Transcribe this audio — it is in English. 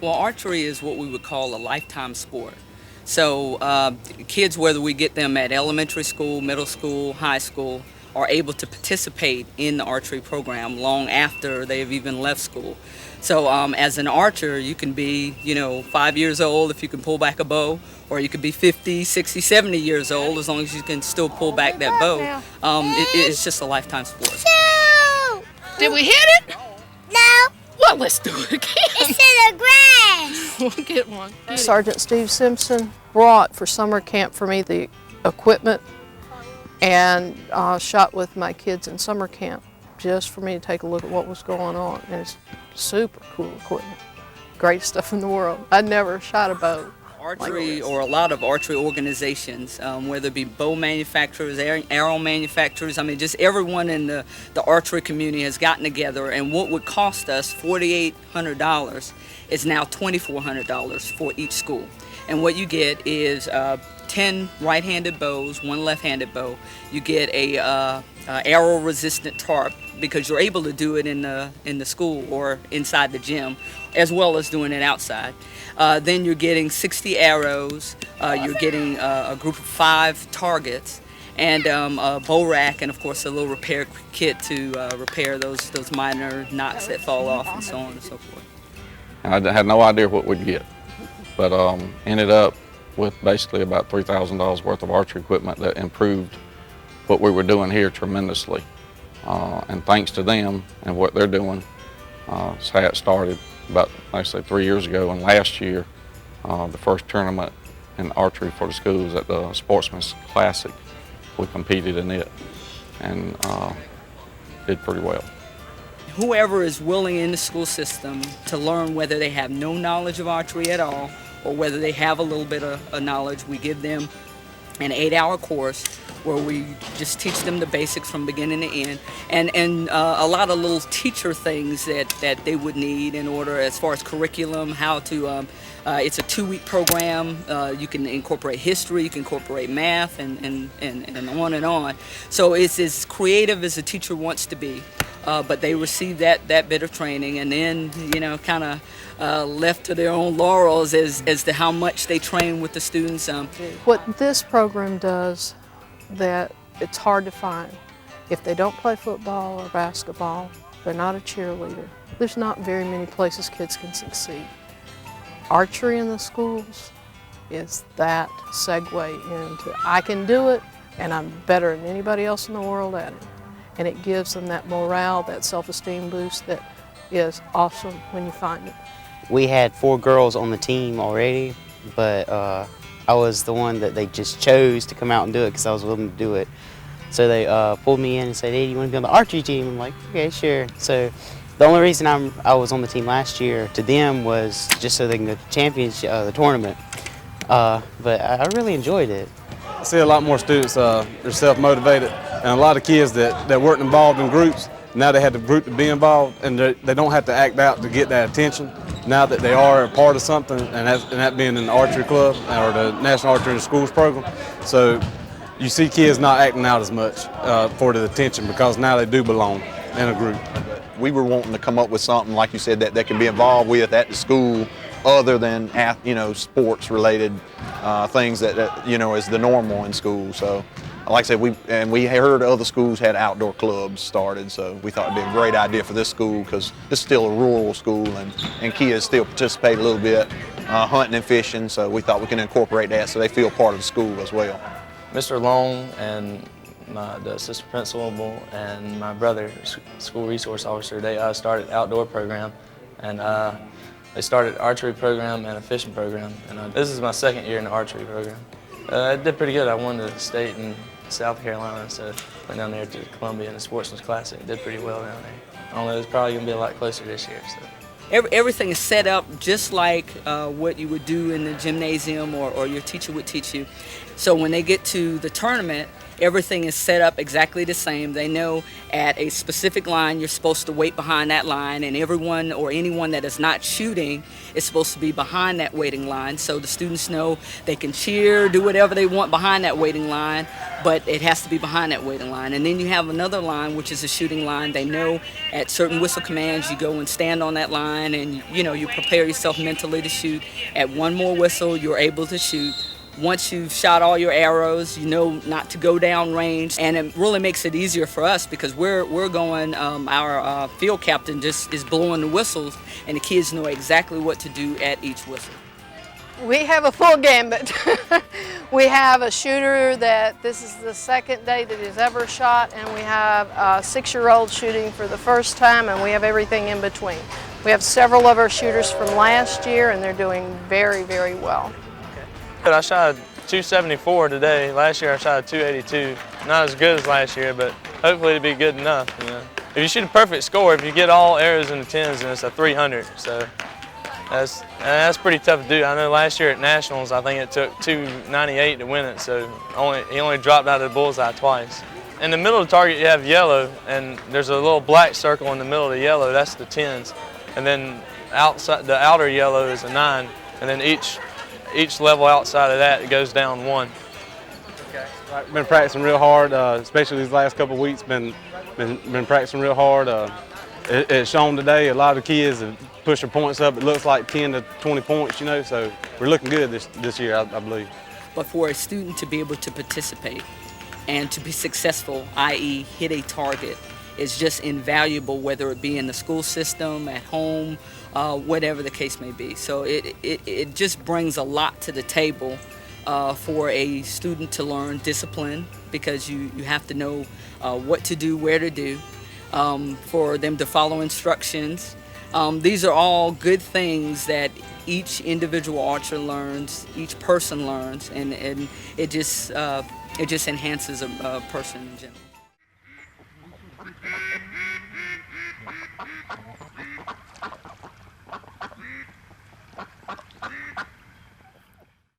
Well, archery is what we would call a lifetime sport. So kids, whether we get them at elementary school, middle school, high school, are able to participate in the archery program long after they have even left school. So as an archer, you can be, 5 years old if you can pull back a bow, or you could be 50, 60, 70 years old as long as you can still pull back that bow. It's just a lifetime sport. Did we hit it? No, Well, let's do it again. it's in the grass. We'll get one. Sergeant Steve Simpson brought for summer camp for me the equipment and shot with my kids in summer camp just for me to take a look at what was going on. And it's super cool equipment. Great stuff in the world. I'd never shot a bow. Archery, or a lot of archery organizations, whether it be bow manufacturers, arrow manufacturers, just everyone in the archery community has gotten together, and what would cost us $4,800 is now $2,400 for each school. And what you get is 10 right-handed bows, 1 left-handed bow. You get a arrow-resistant tarp, because you're able to do it in the school or inside the gym, as well as doing it outside. Then you're getting 60 arrows. You're getting a group of 5 targets, and a bow rack, and of course a little repair kit to repair those minor knocks that fall off, and so on and so forth. I had no idea what we'd get, but ended up with basically about $3,000 worth of archery equipment that improved what we were doing here tremendously. And thanks to them and what they're doing, that's how it started about, like I say, 3 years ago. And last year, the first tournament in archery for the school was at the Sportsman's Classic. We competed in it and did pretty well. Whoever is willing in the school system to learn, whether they have no knowledge of archery at all or whether they have a little bit of knowledge, we give them an 8-hour course where we just teach them the basics from beginning to end, and a lot of little teacher things that they would need in order, as far as curriculum, how to, it's a 2-week program. You can incorporate history, you can incorporate math, and on and on. So it's as creative as a teacher wants to be, but they receive that bit of training, and then, kind of left to their own laurels as to how much they train with the students. What this program does that it's hard to find, if they don't play football or basketball, they're not a cheerleader, there's not very many places kids can succeed. Archery in the schools is that segue into, I can do it and I'm better than anybody else in the world at it. And it gives them that morale, that self-esteem boost that is awesome when you find it. We had 4 girls on the team already, but I was the one that they just chose to come out and do it because I was willing to do it. So they pulled me in and said, "Hey, do you want to be on the archery team?" I'm like, "Okay, sure." So the only reason I was on the team last year to them was just so they can go to the championship, the tournament. But I really enjoyed it. I see a lot more students are self-motivated, and a lot of kids that weren't involved in groups, now they had the group to be involved, and they don't have to act out to get that attention. Now that they are a part of something, and that being in the archery club or the National Archery in the Schools program, so you see kids not acting out as much for the attention because now they do belong in a group. We were wanting to come up with something, like you said, that they can be involved with at the school, other than sports-related things that is the normal in school. So, like I said, we heard other schools had outdoor clubs started, so we thought it'd be a great idea for this school because it's still a rural school and kids still participate a little bit, hunting and fishing. So we thought we can incorporate that so they feel part of the school as well. Mr. Long and the assistant principal and my brother, school resource officer, they started outdoor program, and they started archery program and a fishing program. And this is my 2nd year in the archery program. I did pretty good. I won the state in South Carolina, so went down there to Columbia in the Sportsman's Classic. Did pretty well down there. I don't know, it's probably gonna be a lot closer this year. So. Everything is set up just like what you would do in the gymnasium or your teacher would teach you. So when they get to the tournament, everything is set up exactly the same. They know at a specific line you're supposed to wait behind that line, and everyone or anyone that is not shooting is supposed to be behind that waiting line. So the students know they can cheer, do whatever they want behind that waiting line, but it has to be behind that waiting line. And then you have another line, which is a shooting line. They know at certain whistle commands you go and stand on that line. line, and you prepare yourself mentally to shoot. At one more whistle, you're able to shoot. Once you've shot all your arrows, you know not to go down range, and it really makes it easier for us because we're going. Our field captain just is blowing the whistles, and the kids know exactly what to do at each whistle. We have a full gambit. We have a shooter that this is the second day that he's ever shot, and we have a 6-year-old shooting for the first time, and we have everything in between. We have several of our shooters from last year, and they're doing very, very well. I shot a 274 today. Last year I shot a 282. Not as good as last year, but hopefully it'll be good enough. If you shoot a perfect score, if you get all arrows in the 10s, then it's a 300. So that's pretty tough to do. I know last year at Nationals, I think it took 298 to win it, so he only dropped out of the bullseye twice. In the middle of the target, you have yellow, and there's a little black circle in the middle of the yellow. That's the 10s, and then outside the outer yellow is a 9, and then each level outside of that, it goes down 1. Okay. I've been practicing real hard, especially these last couple of weeks. Been practicing real hard. It's shown today. A lot of the kids have pushed their points up. It looks like 10 to 20 points, so we're looking good this year, I believe. But for a student to be able to participate and to be successful, i.e. hit a target, is just invaluable, whether it be in the school system, at home, whatever the case may be. So it just brings a lot to the table for a student to learn discipline, because you have to know what to do, where to do, for them to follow instructions. These are all good things that each individual archer learns, each person learns, and it just enhances a person in general.